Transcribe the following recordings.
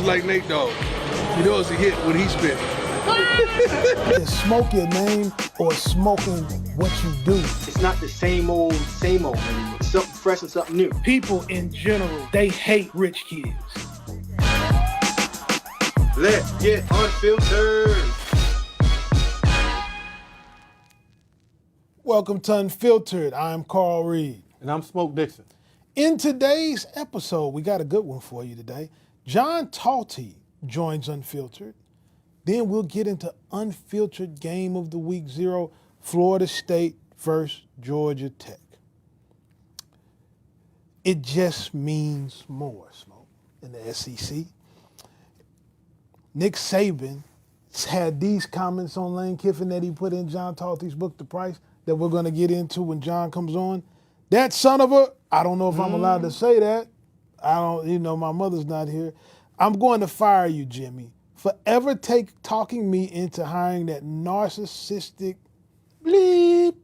like Nate Dogg. He knows a hit when he spit. Is smoke your name or smoking what you do? It's not the same old anymore. It's something fresh and something new. People in general, they hate rich kids. Let's get unfiltered. Welcome to Unfiltered. I'm Carl Reed. And I'm Smoke Dixon. In today's episode, we got a good one for you today. John Talty joins Unfiltered. Then we'll get into Unfiltered Game of the Week 0, Florida State versus Georgia Tech. It just means more, Smoke, in the SEC. Nick Saban had these comments on Lane Kiffin that he put in John Talty's book, The Price, that we're going to get into when John comes on. That son of a, I don't know if I'm allowed to say that. My mother's not here. I'm going to fire you, Jimmy, for ever talking me into hiring that narcissistic bleep.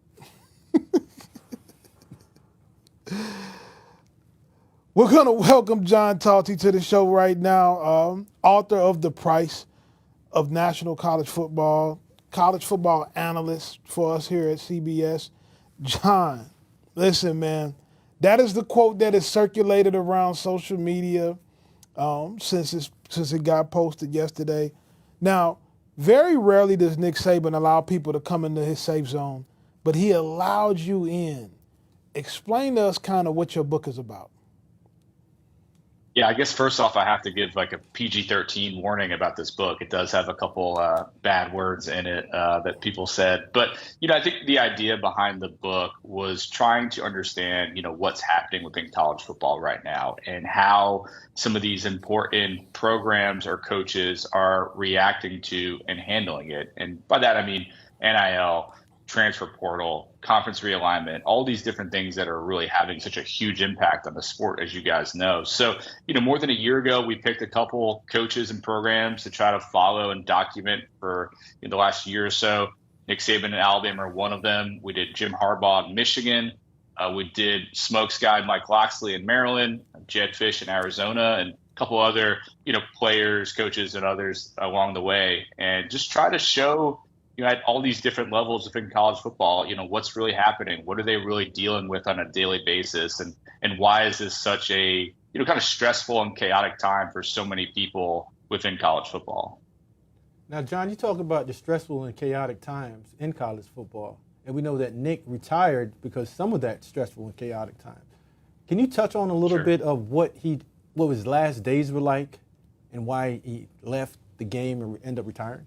We're going to welcome John Talty to the show right now, author of The Price of National College Football analyst for us here at CBS. John, listen, man, that is the quote that is circulated around social media since it got posted yesterday. Now, very rarely does Nick Saban allow people to come into his safe zone, but he allowed you in. Explain to us kind of what your book is about. Yeah, I guess first off, I have to give like a PG-13 warning about this book. It does have a couple bad words in it that people said. But, I think the idea behind the book was trying to understand, what's happening within college football right now and how some of these important programs or coaches are reacting to and handling it. And by that, I mean NIL, transfer portal, conference realignment, all these different things that are really having such a huge impact on the sport, as you guys know. So, more than a year ago, we picked a couple coaches and programs to try to follow and document for the last year or so. Nick Saban in Alabama are one of them. We did Jim Harbaugh in Michigan. We did Smoke's guy Mike Locksley in Maryland, Jed Fish in Arizona, and a couple other, players, coaches, and others along the way, and just try to show at all these different levels within college football, what's really happening? What are they really dealing with on a daily basis? And why is this such a, kind of stressful and chaotic time for so many people within college football? Now, John, you talk about the stressful and chaotic times in college football. And we know that Nick retired because some of that stressful and chaotic times. Can you touch on a little bit of what his last days were like and why he left the game and ended up retiring?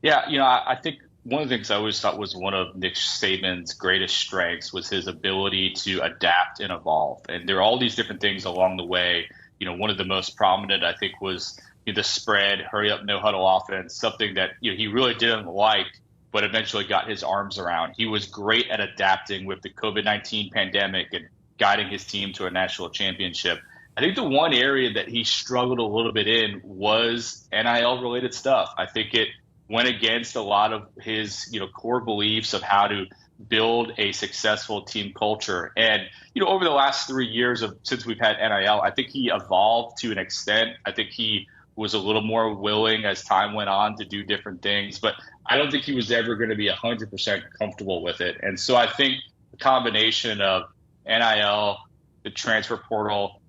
Yeah, I think one of the things I always thought was one of Nick Saban's greatest strengths was his ability to adapt and evolve. And there are all these different things along the way. One of the most prominent, I think, was the spread, hurry up, no huddle offense, something that he really didn't like, but eventually got his arms around. He was great at adapting with the COVID-19 pandemic and guiding his team to a national championship. I think the one area that he struggled a little bit in was NIL-related stuff. I think it went against a lot of his, core beliefs of how to build a successful team culture. And, over the last 3 years since we've had NIL, I think he evolved to an extent. I think he was a little more willing as time went on to do different things, but I don't think he was ever going to be 100% comfortable with it. And so I think the combination of NIL, the transfer portal,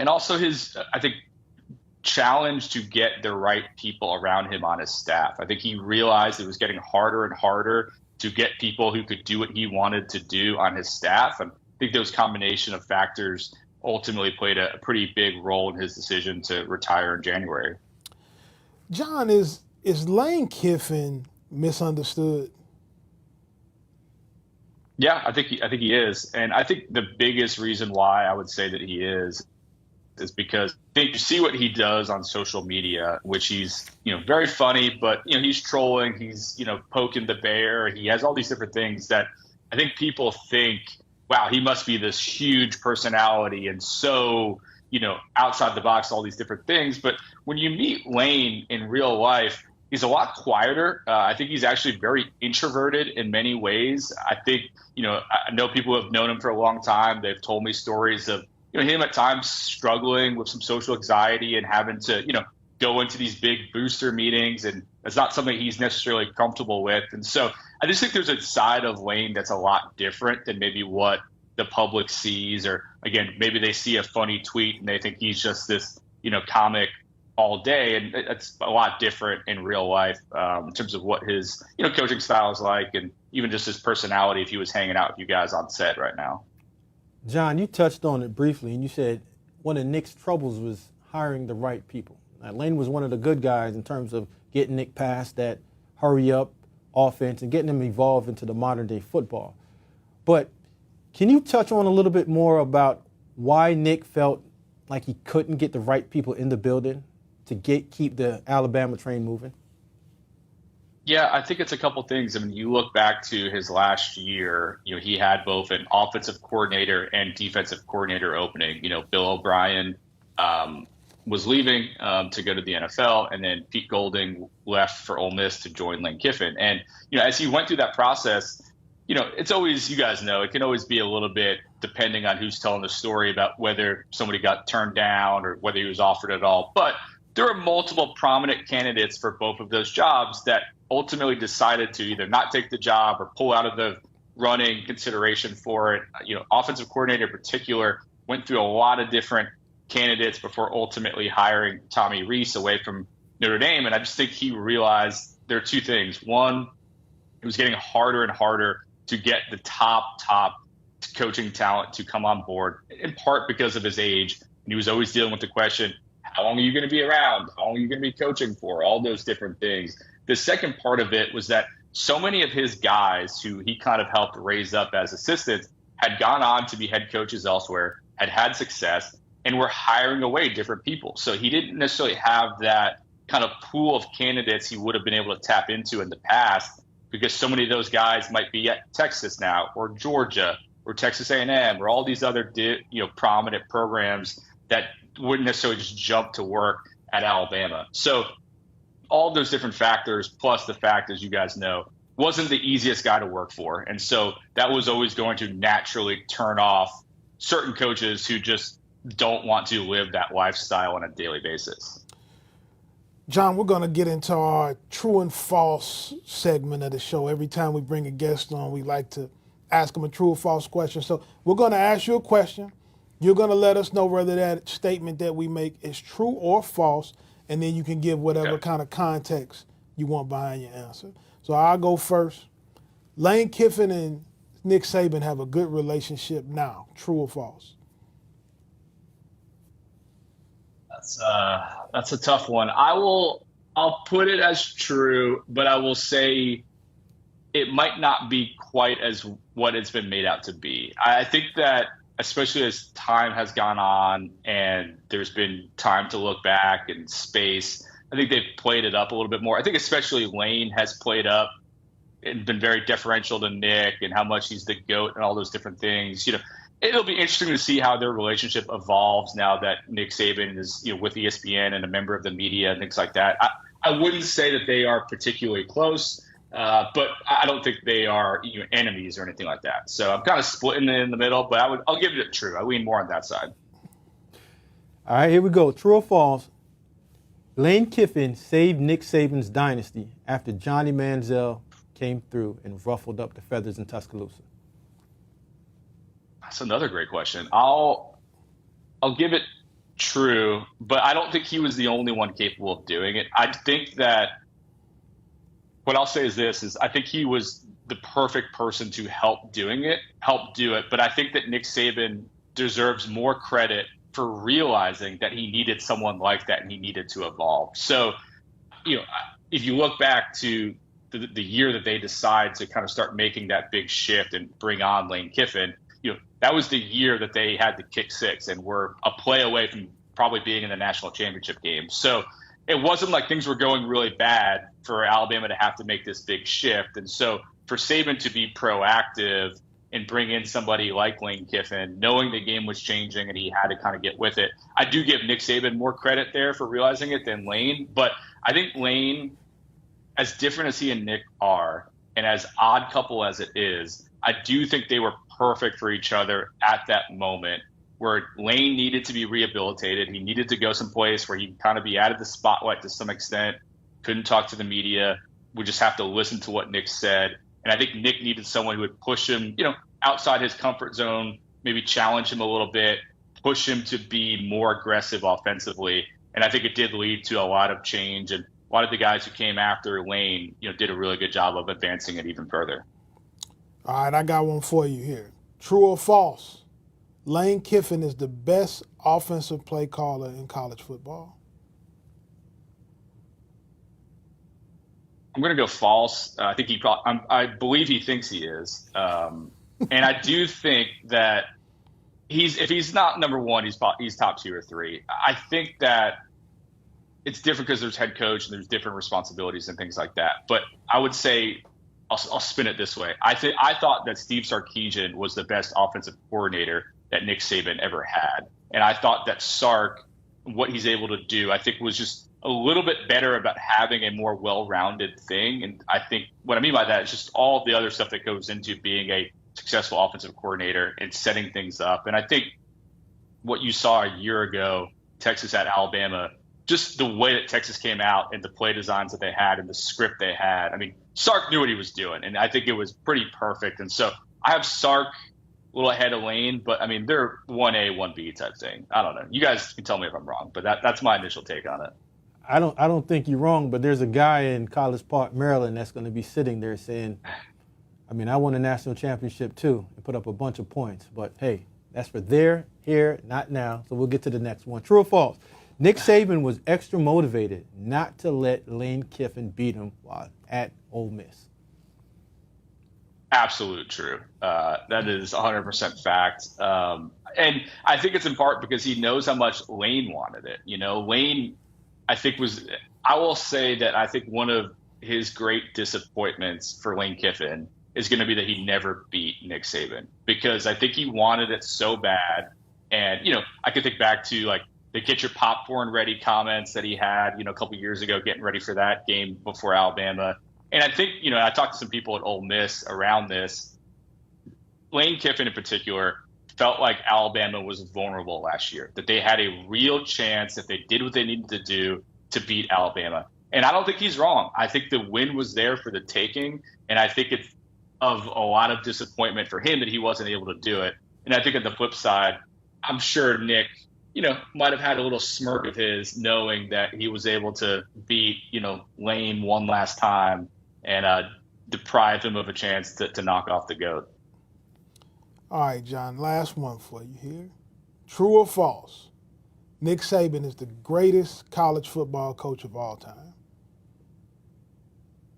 and also his, I think, challenge to get the right people around him on his staff. I think he realized it was getting harder and harder to get people who could do what he wanted to do on his staff. And I think those combination of factors ultimately played a pretty big role in his decision to retire in January. John, is Lane Kiffin misunderstood? Yeah, I think he is. And I think the biggest reason why I would say that he is because I think you see what he does on social media, which he's, very funny, but, he's trolling, he's, poking the bear. He has all these different things that I think people think, wow, he must be this huge personality and so, outside the box, all these different things. But when you meet Lane in real life, he's a lot quieter. I think he's actually very introverted in many ways. I think, I know people who have known him for a long time. They've told me stories of, him at times struggling with some social anxiety and having to, go into these big booster meetings, and that's not something he's necessarily comfortable with. And so I just think there's a side of Lane that's a lot different than maybe what the public sees, or again, maybe they see a funny tweet and they think he's just this, comic all day. And it's a lot different in real life in terms of what his, coaching style is like, and even just his personality if he was hanging out with you guys on set right now. John, you touched on it briefly, and you said one of Nick's troubles was hiring the right people. Now, Lane was one of the good guys in terms of getting Nick past that hurry-up offense and getting him evolved into the modern-day football. But can you touch on a little bit more about why Nick felt like he couldn't get the right people in the building to keep the Alabama train moving? Yeah, I think it's a couple things. I mean, you look back to his last year, he had both an offensive coordinator and defensive coordinator opening. Bill O'Brien was leaving to go to the NFL, and then Pete Golding left for Ole Miss to join Lane Kiffin. And, as he went through that process, it's always, you guys know, it can always be a little bit depending on who's telling the story about whether somebody got turned down or whether he was offered at all. But there were multiple prominent candidates for both of those jobs that ultimately decided to either not take the job or pull out of the running consideration for it. Offensive coordinator in particular went through a lot of different candidates before ultimately hiring Tommy Rees away from Notre Dame. And I just think he realized there are two things. One, it was getting harder and harder to get the top coaching talent to come on board, in part because of his age. And he was always dealing with the question, how long are you going to be around? How long are you going to be coaching for? All those different things. The second part of it was that so many of his guys who he kind of helped raise up as assistants had gone on to be head coaches elsewhere, had had success, and were hiring away different people. So he didn't necessarily have that kind of pool of candidates he would have been able to tap into in the past, because so many of those guys might be at Texas now, or Georgia, or Texas A&M, or all these other prominent programs that wouldn't necessarily just jump to work at Alabama. So all those different factors, plus the fact, as you guys know, wasn't the easiest guy to work for. And so that was always going to naturally turn off certain coaches who just don't want to live that lifestyle on a daily basis. John, we're going to get into our true and false segment of the show. Every time we bring a guest on, we like to ask them a true or false question. So we're going to ask you a question. You're going to let us know whether that statement that we make is true or false, and then you can give whatever kind of context you want behind your answer. So I'll go first. Lane Kiffin and Nick Saban have a good relationship now. True or false? That's a tough one. I'll put it as true, but I will say it might not be quite as what it's been made out to be. I think that especially as time has gone on and there's been time to look back and space, I think they've played it up a little bit more. I think especially Lane has played up and been very deferential to Nick and how much he's the GOAT and all those different things. It'll be interesting to see how their relationship evolves now that Nick Saban is, with ESPN and a member of the media and things like that. I wouldn't say that they are particularly close, but I don't think they are enemies or anything like that. So I'm kind of splitting it in the middle, but I'll give it a true. I lean more on that side. All right, here we go. True or false? Lane Kiffin saved Nick Saban's dynasty after Johnny Manziel came through and ruffled up the feathers in Tuscaloosa. That's another great question. I'll give it true, but I don't think he was the only one capable of doing it. I think that what I'll say is this: I think he was the perfect person to help do it. But I think that Nick Saban deserves more credit for realizing that he needed someone like that and he needed to evolve. So, if you look back to the year that they decide to kind of start making that big shift and bring on Lane Kiffin, that was the year that they had the kick six and were a play away from probably being in the national championship game. So it wasn't like things were going really bad for Alabama to have to make this big shift. And so for Saban to be proactive and bring in somebody like Lane Kiffin, knowing the game was changing and he had to kind of get with it, I do give Nick Saban more credit there for realizing it than Lane. But I think Lane, as different as he and Nick are, and as odd couple as it is, I do think they were perfect for each other at that moment where Lane needed to be rehabilitated. He needed to go someplace where he'd kind of be out of the spotlight to some extent, couldn't talk to the media, would just have to listen to what Nick said. And I think Nick needed someone who would push him, outside his comfort zone, maybe challenge him a little bit, push him to be more aggressive offensively. And I think it did lead to a lot of change. And a lot of the guys who came after Lane, did a really good job of advancing it even further. All right, I got one for you here. True or false? Lane Kiffin is the best offensive play caller in college football. I'm going to go false. I think I believe he thinks he is. And I do think that if he's not number one, he's top 2 or 3. I think that it's different because there's head coach and there's different responsibilities and things like that. But I would say, I'll spin it this way. I thought that Steve Sarkisian was the best offensive coordinator that Nick Saban ever had. And I thought that Sark, what he's able to do, I think was just a little bit better about having a more well-rounded thing. And I think what I mean by that is just all the other stuff that goes into being a successful offensive coordinator and setting things up. And I think what you saw a year ago, Texas at Alabama, just the way that Texas came out and the play designs that they had and the script they had. I mean, Sark knew what he was doing, and I think it was pretty perfect. And so I have Sark a little ahead of Lane, but I mean, they're 1A, 1B type thing. I don't know. You guys can tell me if I'm wrong, but that's my initial take on it. I don't think you're wrong, but there's a guy in College Park, Maryland, that's going to be sitting there saying, I won a national championship too and put up a bunch of points. But hey, that's for there, here, not now. So we'll get to the next one. True or false? Nick Saban was extra motivated not to let Lane Kiffin beat him while at Ole Miss. Absolute true. That is 100% fact. And I think it's in part because he knows how much Lane wanted it. Lane, I will say that I think one of his great disappointments for Lane Kiffin is going to be that he never beat Nick Saban, because I think he wanted it so bad. And, I could think back to the get your popcorn ready comments that he had, a couple years ago, getting ready for that game before Alabama. And I think, I talked to some people at Ole Miss around this. Lane Kiffin in particular felt like Alabama was vulnerable last year, that they had a real chance if they did what they needed to do to beat Alabama. And I don't think he's wrong. I think the win was there for the taking. And I think it's of a lot of disappointment for him that he wasn't able to do it. And I think on the flip side, I'm sure Nick, might have had a little smirk of his knowing that he was able to beat, Lane one last time and deprive him of a chance to knock off the GOAT. All right, John, last one for you here. True or false? Nick Saban is the greatest college football coach of all time.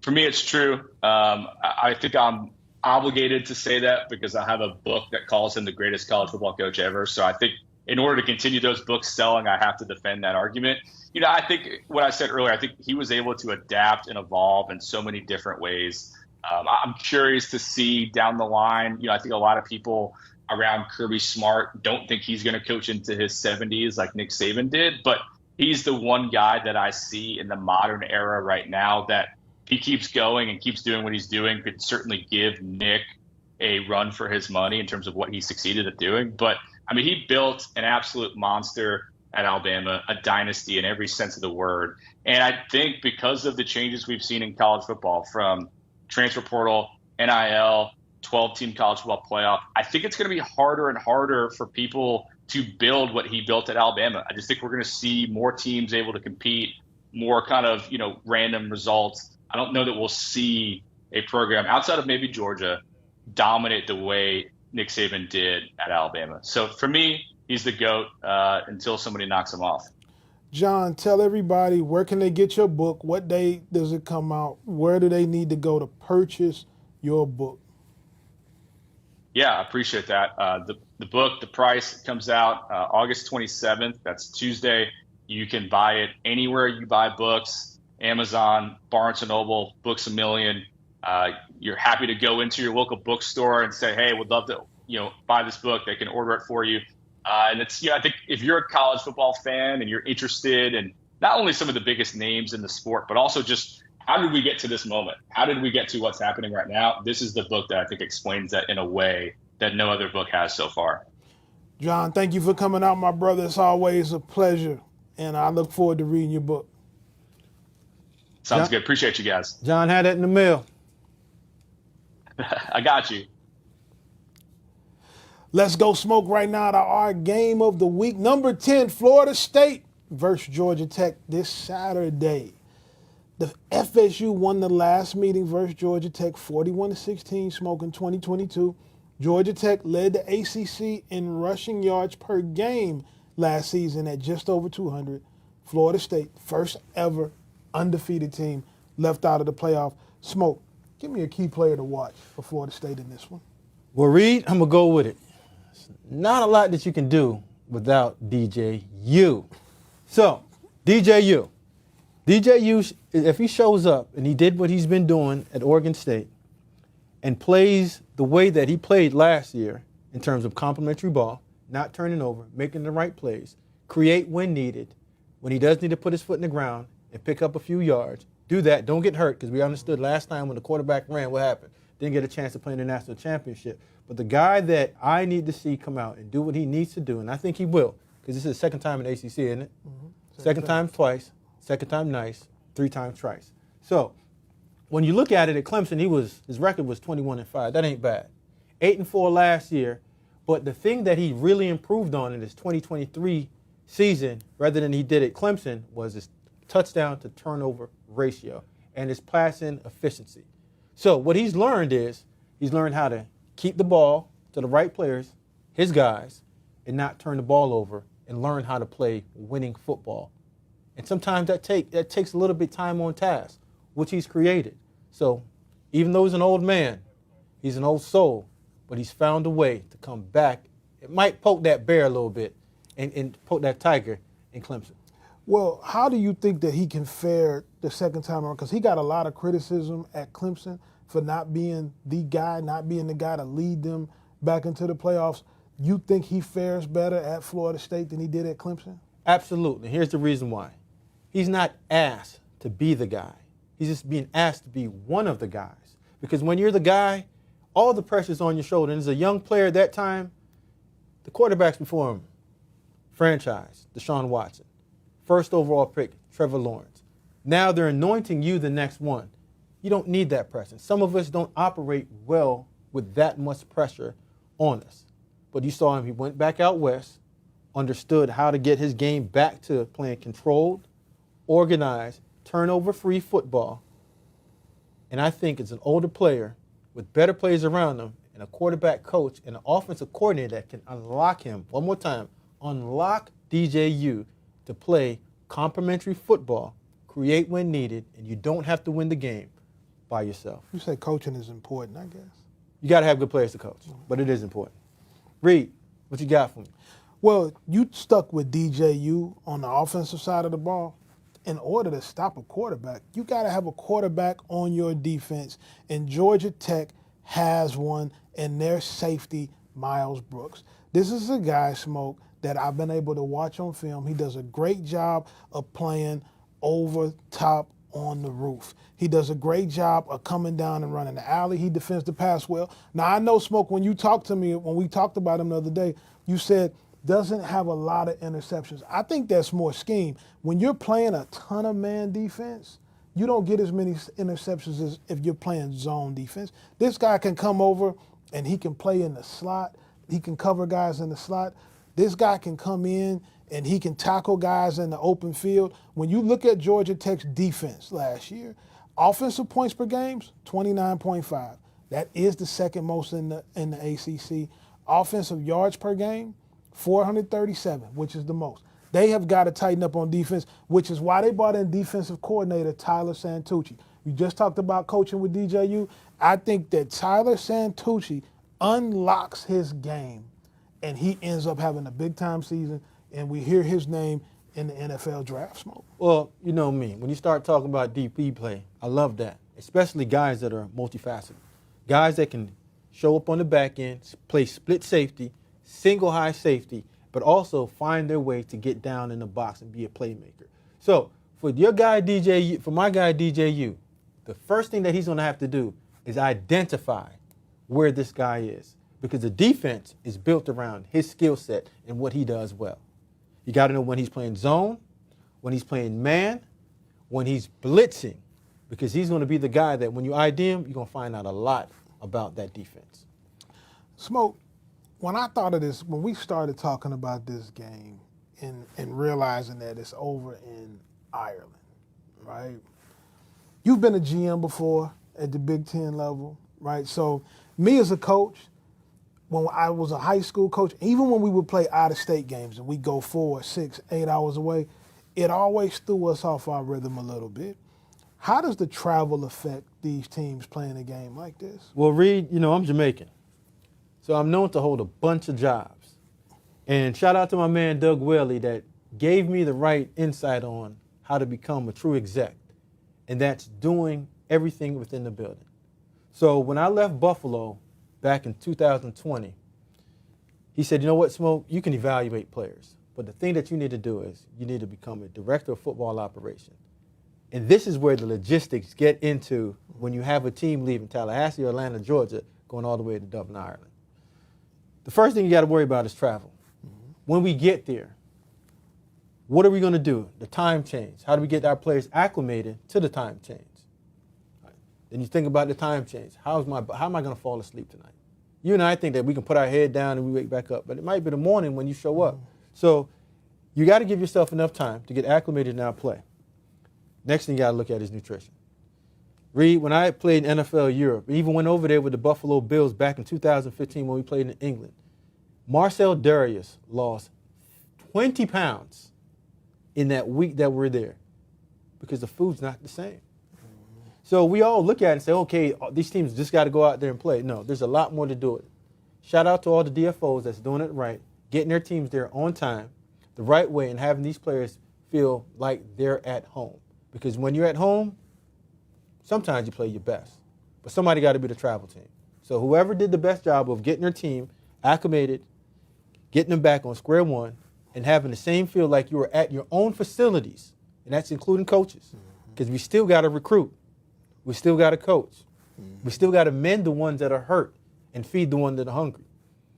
For me, it's true. I think I'm obligated to say that because I have a book that calls him the greatest college football coach ever. So I think in order to continue those books selling, I have to defend that argument. I think what I said earlier, I think he was able to adapt and evolve in so many different ways. I'm curious to see down the line. I think a lot of people around Kirby Smart don't think he's going to coach into his 70s like Nick Saban did, but he's the one guy that I see in the modern era right now that he keeps going and keeps doing what he's doing could certainly give Nick a run for his money in terms of what he succeeded at doing. But he built an absolute monster at Alabama, a dynasty in every sense of the word. And I think because of the changes we've seen in college football, from transfer portal, NIL, 12-team college football playoff, I think it's going to be harder and harder for people to build what he built at Alabama. I just think we're going to see more teams able to compete, more kind of, random results. I don't know that we'll see a program outside of maybe Georgia dominate the way Nick Saban did at Alabama. So for me, he's the GOAT until somebody knocks him off. John, tell everybody, where can they get your book? What day does it come out? Where do they need to go to purchase your book? Yeah, I appreciate that. The book, the price, comes out August 27th. That's Tuesday. You can buy it anywhere you buy books: Amazon, Barnes & Noble, Books A Million. You're happy to go into your local bookstore and say, hey, would love to, buy this book. They can order it for you. And it's, I think if you're a college football fan and you're interested in not only some of the biggest names in the sport, but also just how did we get to this moment? How did we get to what's happening right now? This is the book that I think explains that in a way that no other book has so far. John, thank you for coming out, my brother. It's always a pleasure, and I look forward to reading your book. Sounds good. Appreciate you guys. John had that in the mail. I got you. Let's go smoke right now to our game of the week. Number 10, Florida State versus Georgia Tech this Saturday. The FSU won the last meeting versus Georgia Tech 41-16, smoking 2022. Georgia Tech led the ACC in rushing yards per game last season at just over 200. Florida State, first ever undefeated team, left out of the playoff. Smoke, give me a key player to watch for Florida State in this one. Well, Reed, I'm going to go with it. Not a lot that you can do without DJU. So, DJU, if he shows up and he did what he's been doing at Oregon State and plays the way that he played last year in terms of complimentary ball, not turning over, making the right plays, create when needed, when he does need to put his foot in the ground and pick up a few yards, do that, don't get hurt, because we understood last time when the quarterback ran, what happened? Didn't get a chance to play in the national championship. But the guy that I need to see come out and do what he needs to do, and I think he will, because this is the second time in ACC, isn't it? Mm-hmm. Second time twice, second time nice, 3 times thrice. So when you look at it at Clemson, his record was 21-5. That ain't bad. 8-4 last year. But the thing that he really improved on in his 2023 season, rather than he did at Clemson, was his touchdown to turnover ratio and his passing efficiency. So what he's learned is he's learned how to keep the ball to the right players, his guys, and not turn the ball over, and learn how to play winning football. And sometimes that takes a little bit of time on task, which he's created. So even though he's an old man, he's an old soul, but he's found a way to come back. It might poke that bear a little bit and poke that tiger in Clemson. Well, how do you think that he can fare the second time around? Because he got a lot of criticism at Clemson for not being the guy, not being the guy to lead them back into the playoffs. You think he fares better at Florida State than he did at Clemson? Absolutely. Here's the reason why. He's not asked to be the guy. He's just being asked to be one of the guys. Because when you're the guy, all the pressure's on your shoulder. And as a young player at that time, the quarterbacks before him, franchise, Deshaun Watson, first overall pick, Trevor Lawrence. Now they're anointing you the next one. You don't need that pressure. Some of us don't operate well with that much pressure on us. But you saw him, he went back out west, understood how to get his game back to playing controlled, organized, turnover-free football. And I think it's an older player with better players around him and a quarterback coach and an offensive coordinator that can unlock him, one more time, unlock DJU to play complementary football, create when needed, and you don't have to win the game by yourself. You say coaching is important, I guess. You got to have good players to coach, but it is important. Reed, what you got for me? Well, you stuck with DJU on the offensive side of the ball. In order to stop a quarterback, you got to have a quarterback on your defense, and Georgia Tech has one in their safety, Miles Brooks. This is a guy, Smoke, that I've been able to watch on film. He does a great job of playing over top on the roof. He does a great job of coming down and running the alley. He defends the pass well. Now, I know, Smoke, when you talked to me, when we talked about him the other day, you said doesn't have a lot of interceptions. I think that's more scheme. When you're playing a ton of man defense, you don't get as many interceptions as if you're playing zone defense. This guy can come over and he can play in the slot. He can cover guys in the slot. This guy can come in and he can tackle guys in the open field. When you look at Georgia Tech's defense last year, offensive points per game, 29.5. That is the second most in the ACC. Offensive yards per game, 437, which is the most. They have got to tighten up on defense, which is why they brought in defensive coordinator Tyler Santucci. We just talked about coaching with DJU. I think that Tyler Santucci unlocks his game, and he ends up having a big-time season, and we hear his name in the NFL draft, Smoke. Well, you know me. When you start talking about DP play, I love that, especially guys that are multifaceted. Guys that can show up on the back end, play split safety, single high safety, but also find their way to get down in the box and be a playmaker. So for your guy DJU, for my guy DJU, the first thing that he's going to have to do is identify where this guy is. because the defense is built around his skill set and what he does well. You got to know when he's playing zone, when he's playing man, when he's blitzing, because he's going to be the guy that when you ID him, you're going to find out a lot about that defense. Smoke, when I thought of this, when we started talking about this game and realizing that it's over in Ireland, right? You've been a GM before at the Big Ten level, right? So me as a coach, when I was a high school coach, even when we would play out-of-state games and we go 4, 6, 8 hours away, it always threw us off our rhythm a little bit. How does the travel affect these teams playing a game like this? Well, Reed, I'm Jamaican, so I'm known to hold a bunch of jobs. And shout out to my man Doug Whaley that gave me the right insight on how to become a true exec, and that's doing everything within the building. So when I left Buffalo back in 2020, he said, you know what, Smoke, you can evaluate players, but the thing that you need to do is you need to become a director of football operations. And this is where the logistics get into when you have a team leaving Tallahassee or Atlanta, Georgia, going all the way to Dublin, Ireland. The first thing you got to worry about is travel. When we get there, what are we going to do? The time change. How do we get our players acclimated to the time change? Right. Then you think about the time change. How am I going to fall asleep tonight? You and I think that we can put our head down and we wake back up, but it might be the morning when you show up. So you got to give yourself enough time to get acclimated in our play. Next thing you got to look at is nutrition. Reed, when I played in NFL Europe, even went over there with the Buffalo Bills back in 2015 when we played in England, Marcel Darius lost 20 pounds in that week that we're there because the food's not the same. So we all look at it and say, okay, these teams just got to go out there and play. No, there's a lot more to do it. Shout out to all the DFOs that's doing it right, getting their teams there on time, the right way, and having these players feel like they're at home. Because when you're at home, sometimes you play your best. But somebody got to be the travel team. So whoever did the best job of getting their team acclimated, getting them back on square one, and having the same feel like you were at your own facilities, and that's including coaches, because we still got to recruit. We still got to coach. We still got to mend the ones that are hurt and feed the ones that are hungry.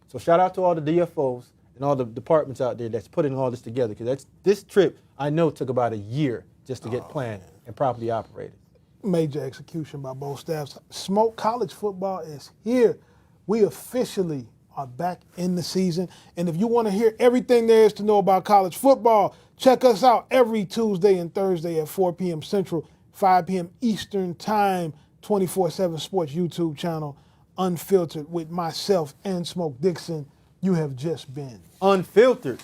So shout out to all the DFOs and all the departments out there that's putting all this together, because this trip, I know, took about a year just to get planned and properly operated. Major execution by both staffs. Smoke, college football is here. We officially are back in the season. And if you want to hear everything there is to know about college football, check us out every Tuesday and Thursday at 4 p.m. Central, 5 p.m. Eastern Time, 24/7 Sports YouTube channel, Unfiltered, with myself and Smoke Dixon. You have just been Unfiltered.